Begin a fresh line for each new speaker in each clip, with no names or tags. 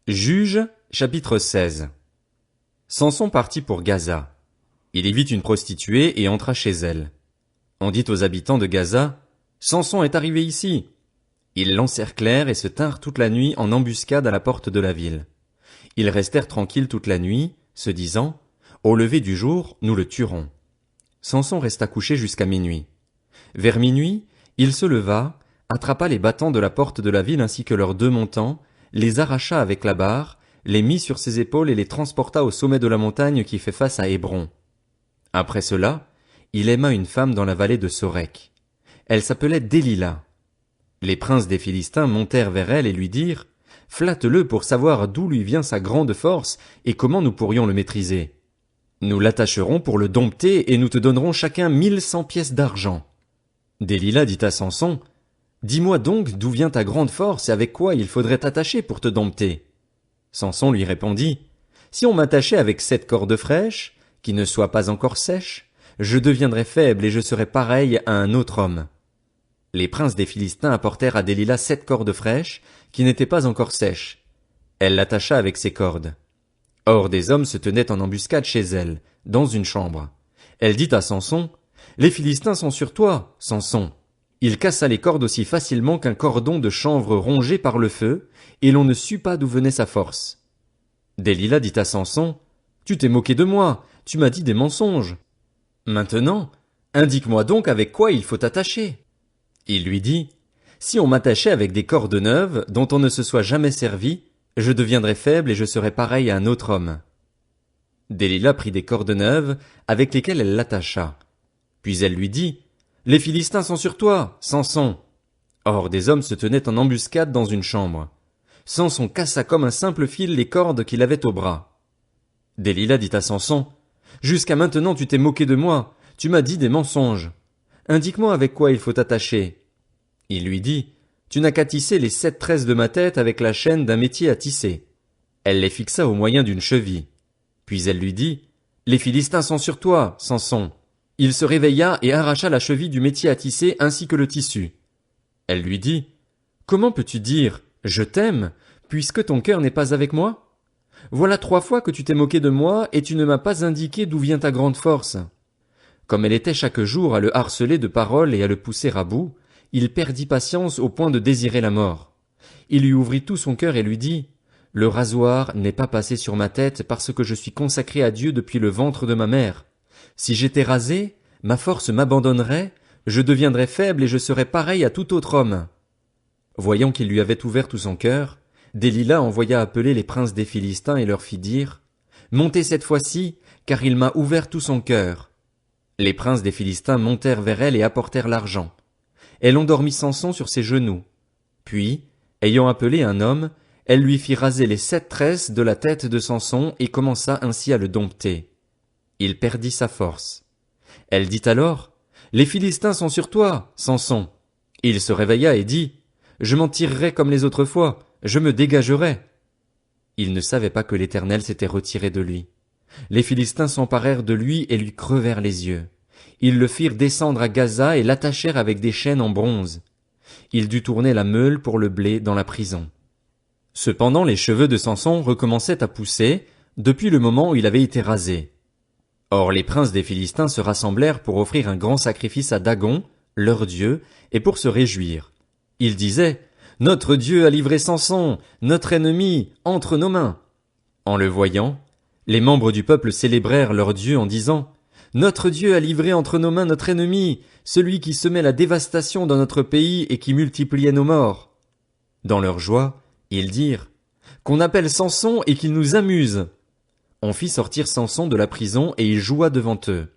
Juges, chapitre 16. Samson partit pour Gaza. Il y vit une prostituée et entra chez elle. On dit aux habitants de Gaza, Samson est arrivé ici. Ils l'encerclèrent et se tinrent toute la nuit en embuscade à la porte de la ville. Ils restèrent tranquilles toute la nuit, se disant, au lever du jour, nous le tuerons. Samson resta couché jusqu'à minuit. Vers minuit, il se leva, attrapa les battants de la porte de la ville ainsi que leurs deux montants, les arracha avec la barre, les mit sur ses épaules et les transporta au sommet de la montagne qui fait face à Hébron. Après cela, il aima une femme dans la vallée de Sorek. Elle s'appelait Délila. Les princes des Philistins montèrent vers elle et lui dirent, « Flatte-le pour savoir d'où lui vient sa grande force et comment nous pourrions le maîtriser. Nous l'attacherons pour le dompter et nous te donnerons chacun 1100 pièces d'argent. » Délila dit à Samson, « Dis-moi donc d'où vient ta grande force et avec quoi il faudrait t'attacher pour te dompter. » Samson lui répondit, « Si on m'attachait avec 7 cordes fraîches, qui ne soient pas encore sèches, je deviendrais faible et je serais pareil à un autre homme. » Les princes des Philistins apportèrent à Délila 7 cordes fraîches, qui n'étaient pas encore sèches. Elle l'attacha avec ces cordes. Or des hommes se tenaient en embuscade chez elle, dans une chambre. Elle dit à Samson, « Les Philistins sont sur toi, Samson. » Il cassa les cordes aussi facilement qu'un cordon de chanvre rongé par le feu, et l'on ne sut pas d'où venait sa force. Délila dit à Samson, « Tu t'es moqué de moi, tu m'as dit des mensonges. Maintenant, indique-moi donc avec quoi il faut t'attacher. » Il lui dit, « Si on m'attachait avec des cordes neuves, dont on ne se soit jamais servi, je deviendrais faible et je serais pareil à un autre homme. » Délila prit des cordes neuves, avec lesquelles elle l'attacha. Puis elle lui dit, « Les Philistins sont sur toi, Samson. » Or des hommes se tenaient en embuscade dans une chambre. Samson cassa comme un simple fil les cordes qu'il avait au bras. Délila dit à Samson, « Jusqu'à maintenant tu t'es moqué de moi, tu m'as dit des mensonges. Indique-moi avec quoi il faut t'attacher. » Il lui dit, « Tu n'as qu'à tisser les 7 tresses de ma tête avec la chaîne d'un métier à tisser. » Elle les fixa au moyen d'une cheville. Puis elle lui dit, « Les Philistins sont sur toi, Samson. » Il se réveilla et arracha la cheville du métier à tisser ainsi que le tissu. Elle lui dit, « Comment peux-tu dire, je t'aime, puisque ton cœur n'est pas avec moi? Voilà 3 fois que tu t'es moqué de moi et tu ne m'as pas indiqué d'où vient ta grande force. » Comme elle était chaque jour à le harceler de paroles et à le pousser à bout, il perdit patience au point de désirer la mort. Il lui ouvrit tout son cœur et lui dit, « Le rasoir n'est pas passé sur ma tête parce que je suis consacré à Dieu depuis le ventre de ma mère. Si j'étais rasé, ma force m'abandonnerait, je deviendrais faible et je serais pareil à tout autre homme. » Voyant qu'il lui avait ouvert tout son cœur, Délila envoya appeler les princes des Philistins et leur fit dire, « Montez cette fois-ci, car il m'a ouvert tout son cœur. » Les princes des Philistins montèrent vers elle et apportèrent l'argent. Elle endormit Samson sur ses genoux. Puis, ayant appelé un homme, elle lui fit raser les 7 tresses de la tête de Samson et commença ainsi à le dompter. Il perdit sa force. Elle dit alors, « Les Philistins sont sur toi, Samson. » Il se réveilla et dit, « Je m'en tirerai comme les autres fois, je me dégagerai. » Il ne savait pas que l'Éternel s'était retiré de lui. Les Philistins s'emparèrent de lui et lui crevèrent les yeux. Ils le firent descendre à Gaza et l'attachèrent avec des chaînes en bronze. Il dut tourner la meule pour le blé dans la prison. Cependant les cheveux de Samson recommençaient à pousser, depuis le moment où il avait été rasé. Or les princes des Philistins se rassemblèrent pour offrir un grand sacrifice à Dagon, leur dieu, et pour se réjouir. Ils disaient, « Notre Dieu a livré Samson, notre ennemi, entre nos mains. » En le voyant, les membres du peuple célébrèrent leur Dieu en disant, « Notre Dieu a livré entre nos mains notre ennemi, celui qui semait la dévastation dans notre pays et qui multipliait nos morts. » Dans leur joie, ils dirent, « Qu'on appelle Samson et qu'il nous amuse. » On fit sortir Samson de la prison et il joua devant eux.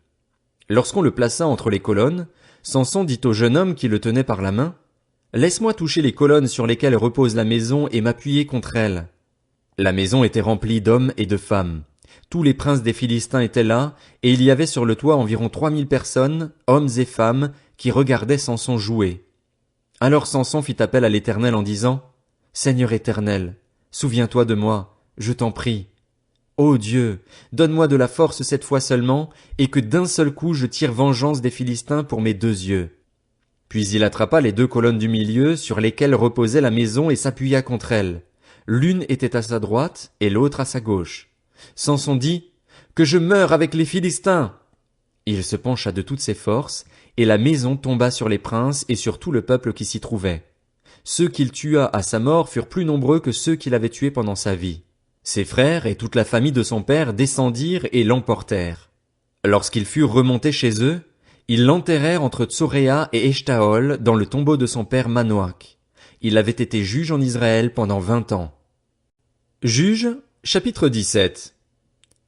Lorsqu'on le plaça entre les colonnes, Samson dit au jeune homme qui le tenait par la main, « Laisse-moi toucher les colonnes sur lesquelles repose la maison et m'appuyer contre elles. » La maison était remplie d'hommes et de femmes. Tous les princes des Philistins étaient là, et il y avait sur le toit environ 3000 personnes, hommes et femmes, qui regardaient Samson jouer. Alors Samson fit appel à l'Éternel en disant, « Seigneur Éternel, souviens-toi de moi, je t'en prie. Ô Dieu, donne-moi de la force cette fois seulement, et que d'un seul coup je tire vengeance des Philistins pour mes 2 yeux. » Puis il attrapa les 2 colonnes du milieu sur lesquelles reposait la maison et s'appuya contre elles. L'une était à sa droite et l'autre à sa gauche. Samson dit, que je meure avec les Philistins! Il se pencha de toutes ses forces, et la maison tomba sur les princes et sur tout le peuple qui s'y trouvait. Ceux qu'il tua à sa mort furent plus nombreux que ceux qu'il avait tués pendant sa vie. Ses frères et toute la famille de son père descendirent et l'emportèrent. Lorsqu'ils furent remontés chez eux, ils l'enterrèrent entre Tsoréa et Eshtaol dans le tombeau de son père Manoach. Il avait été juge en Israël pendant 20 ans. Juges, chapitre 17.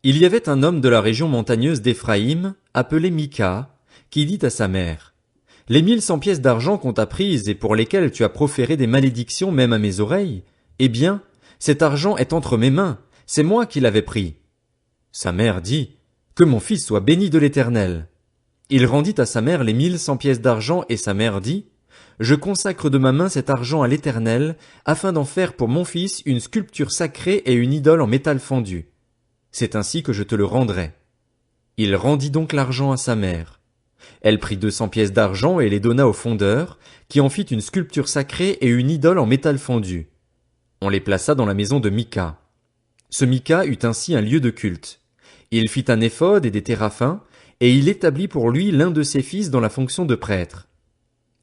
Il y avait un homme de la région montagneuse d'Éphraïm, appelé Mika, qui dit à sa mère, « Les 1100 pièces d'argent qu'on t'a prises et pour lesquelles tu as proféré des malédictions même à mes oreilles, eh bien, cet argent est entre mes mains, c'est moi qui l'avais pris. » Sa mère dit, « Que mon fils soit béni de l'Éternel. » Il rendit à sa mère les 1100 pièces d'argent et sa mère dit, « Je consacre de ma main cet argent à l'Éternel, afin d'en faire pour mon fils une sculpture sacrée et une idole en métal fondu. C'est ainsi que je te le rendrai. » Il rendit donc l'argent à sa mère. Elle prit 200 pièces d'argent et les donna au fondeur, qui en fit une sculpture sacrée et une idole en métal fondu. On les plaça dans la maison de Mika. Ce Mika eut ainsi un lieu de culte. Il fit un éphod et des téraphins, et il établit pour lui l'un de ses fils dans la fonction de prêtre.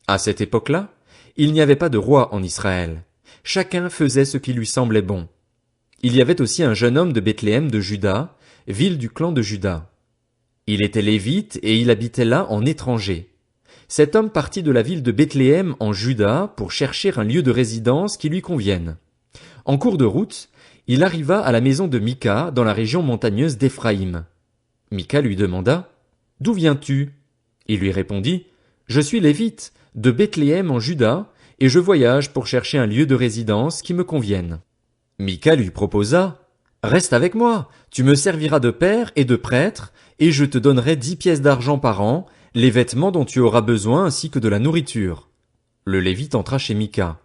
À cette époque-là, il n'y avait pas de roi en Israël. Chacun faisait ce qui lui semblait bon. Il y avait aussi un jeune homme de Bethléem de Juda, ville du clan de Juda. Il était lévite et il habitait là en étranger. Cet homme partit de la ville de Bethléem en Juda pour chercher un lieu de résidence qui lui convienne. En cours de route, il arriva à la maison de Mika dans la région montagneuse d'Éphraïm. Mika lui demanda, « D'où viens-tu » Il lui répondit, « Je suis lévite, de Bethléem en Juda, et je voyage pour chercher un lieu de résidence qui me convienne. » Mika lui proposa, « Reste avec moi, tu me serviras de père et de prêtre, et je te donnerai 10 pièces d'argent par an, les vêtements dont tu auras besoin ainsi que de la nourriture. » Le Lévite entra chez Mika.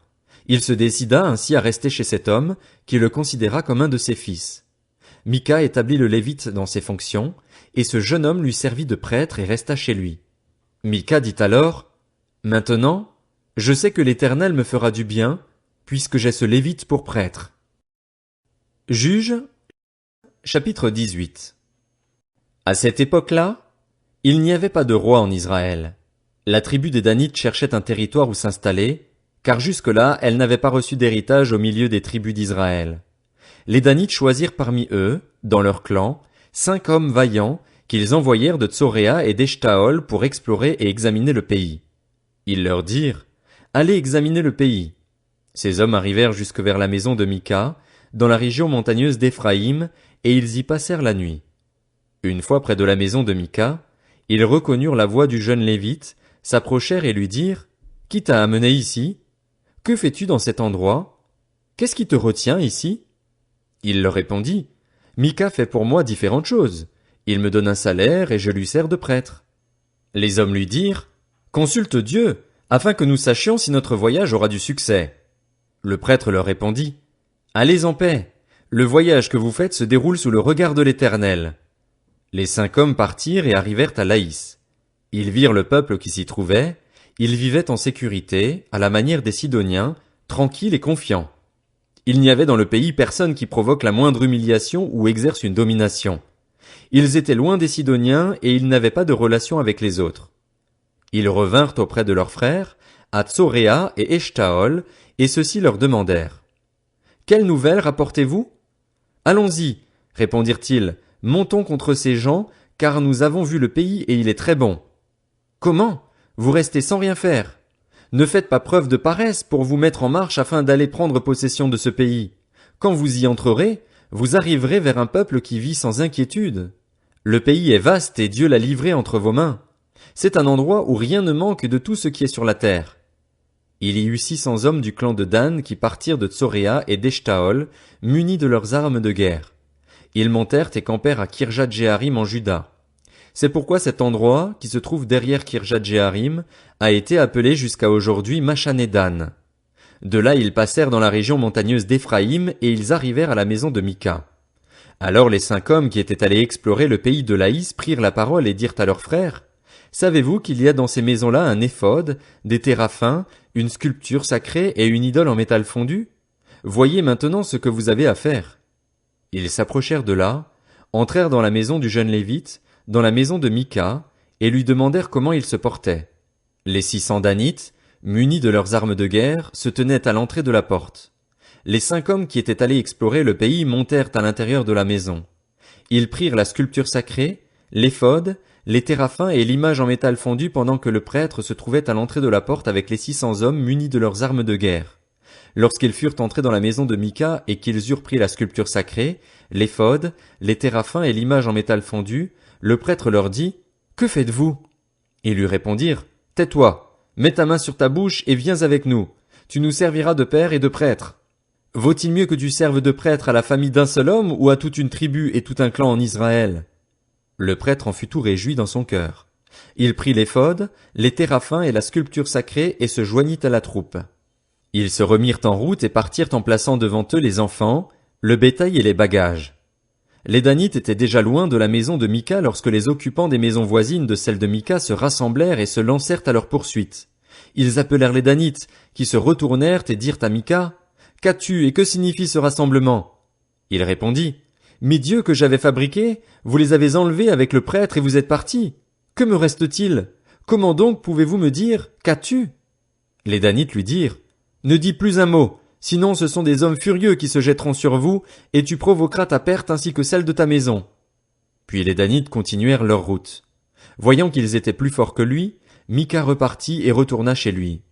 Il se décida ainsi à rester chez cet homme, qui le considéra comme un de ses fils. Mika établit le Lévite dans ses fonctions, et ce jeune homme lui servit de prêtre et resta chez lui. Mika dit alors, « Maintenant, je sais que l'Éternel me fera du bien, puisque j'ai ce Lévite pour prêtre. » Juges, chapitre 18. À cette époque-là, il n'y avait pas de roi en Israël. La tribu des Danites cherchait un territoire où s'installer, car jusque-là, elle n'avait pas reçu d'héritage au milieu des tribus d'Israël. Les Danites choisirent parmi eux, dans leur clan, 5 hommes vaillants qu'ils envoyèrent de Tsoréa et d'Eshtaol pour explorer et examiner le pays. Ils leur dirent, « Allez examiner le pays. » Ces hommes arrivèrent jusque vers la maison de Mika, dans la région montagneuse d'Éphraïm, et ils y passèrent la nuit. Une fois près de la maison de Mika, ils reconnurent la voix du jeune Lévite, s'approchèrent et lui dirent, « Qui t'a amené ici? Que fais-tu dans cet endroit? Qu'est-ce qui te retient ici? » Il leur répondit, « Mika fait pour moi différentes choses. Il me donne un salaire et je lui sers de prêtre. » Les hommes lui dirent, « Consulte Dieu, afin que nous sachions si notre voyage aura du succès. » Le prêtre leur répondit, « Allez en paix. Le voyage que vous faites se déroule sous le regard de l'Éternel. » Les 5 hommes partirent et arrivèrent à Laïs. Ils virent le peuple qui s'y trouvait. Ils vivaient en sécurité, à la manière des Sidoniens, tranquilles et confiants. Il n'y avait dans le pays personne qui provoque la moindre humiliation ou exerce une domination. Ils étaient loin des Sidoniens et ils n'avaient pas de relation avec les autres. Ils revinrent auprès de leurs frères, à Tsoréa et Eshtaol, et ceux-ci leur demandèrent, « Quelles nouvelles rapportez-vous? » « Allons-y, répondirent-ils, montons contre ces gens, car nous avons vu le pays et il est très bon. »« Comment? Vous restez sans rien faire? Ne faites pas preuve de paresse pour vous mettre en marche afin d'aller prendre possession de ce pays. Quand vous y entrerez, vous arriverez vers un peuple qui vit sans inquiétude. Le pays est vaste et Dieu l'a livré entre vos mains. C'est un endroit où rien ne manque de tout ce qui est sur la terre. » Il y eut 600 hommes du clan de Dan qui partirent de Tsoréa et d'Eshtaol, munis de leurs armes de guerre. Ils montèrent et campèrent à Kirjat-Jéarim en Juda. C'est pourquoi cet endroit, qui se trouve derrière Kirjat-Jéarim, a été appelé jusqu'à aujourd'hui Machané-Dan. De là ils passèrent dans la région montagneuse d'Éphraïm et ils arrivèrent à la maison de Mika. Alors les 5 hommes qui étaient allés explorer le pays de Laïs prirent la parole et dirent à leurs frères, « Savez-vous qu'il y a dans ces maisons-là un éphod, des téraphins, une sculpture sacrée et une idole en métal fondu? voyez maintenant ce que vous avez à faire. Ils s'approchèrent de là, entrèrent dans la maison du jeune Lévite, dans la maison de Mika, et lui demandèrent comment il se portait. Les 600 Danites, munis de leurs armes de guerre, se tenaient à l'entrée de la porte. Les 5 hommes qui étaient allés explorer le pays montèrent à l'intérieur de la maison. Ils prirent la sculpture sacrée, l'éphod, les téraphins et l'image en métal fondu pendant que le prêtre se trouvait à l'entrée de la porte avec les 600 hommes munis de leurs armes de guerre. Lorsqu'ils furent entrés dans la maison de Mika et qu'ils eurent pris la sculpture sacrée, l'éphod, les téraphins et l'image en métal fondu, le prêtre leur dit, « Que faites-vous » Ils lui répondirent, « Tais-toi, mets ta main sur ta bouche et viens avec nous. Tu nous serviras de père et de prêtre. Vaut-il mieux que tu serves de prêtre à la famille d'un seul homme ou à toute une tribu et tout un clan en Israël ?» Le prêtre en fut tout réjoui dans son cœur. Il prit l'éphod, les téraphins et la sculpture sacrée et se joignit à la troupe. Ils se remirent en route et partirent en plaçant devant eux les enfants, le bétail et les bagages. Les Danites étaient déjà loin de la maison de Mika lorsque les occupants des maisons voisines de celle de Mika se rassemblèrent et se lancèrent à leur poursuite. Ils appelèrent les Danites, qui se retournèrent et dirent à Mika, « Qu'as-tu et que signifie ce rassemblement ?» Il répondit, « Mes dieux que j'avais fabriqués, vous les avez enlevés avec le prêtre et vous êtes partis. Que me reste-t-il? Comment donc pouvez-vous me dire, qu'as-tu » Les Danites lui dirent, « Ne dis plus un mot, sinon ce sont des hommes furieux qui se jetteront sur vous, et tu provoqueras ta perte ainsi que celle de ta maison. » Puis les Danites continuèrent leur route. Voyant qu'ils étaient plus forts que lui, Mika repartit et retourna chez lui.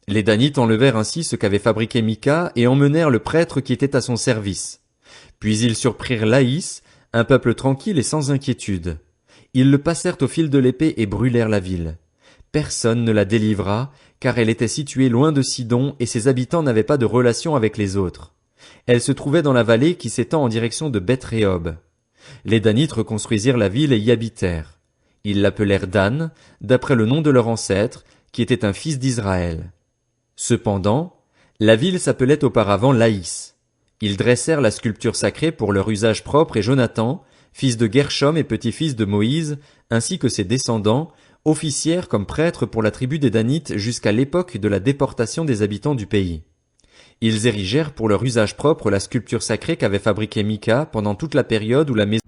Les Danites enlevèrent ainsi ce qu'avait fabriqué Mika et emmenèrent le prêtre qui était à son service. Puis ils surprirent Laïs, un peuple tranquille et sans inquiétude. Ils le passèrent au fil de l'épée et brûlèrent la ville. Personne ne la délivra, car elle était située loin de Sidon et ses habitants n'avaient pas de relation avec les autres. Elle se trouvait dans la vallée qui s'étend en direction de Beth-Rehob. Les Danites reconstruisirent la ville et y habitèrent. Ils l'appelèrent Dan, d'après le nom de leur ancêtre, qui était un fils d'Israël. Cependant, la ville s'appelait auparavant Laïs. Ils dressèrent la sculpture sacrée pour leur usage propre et Jonathan, fils de Gershom et petit-fils de Moïse, ainsi que ses descendants, officièrent comme prêtres pour la tribu des Danites jusqu'à l'époque de la déportation des habitants du pays. Ils érigèrent pour leur usage propre la sculpture sacrée qu'avait fabriquée Mika pendant toute la période où la maison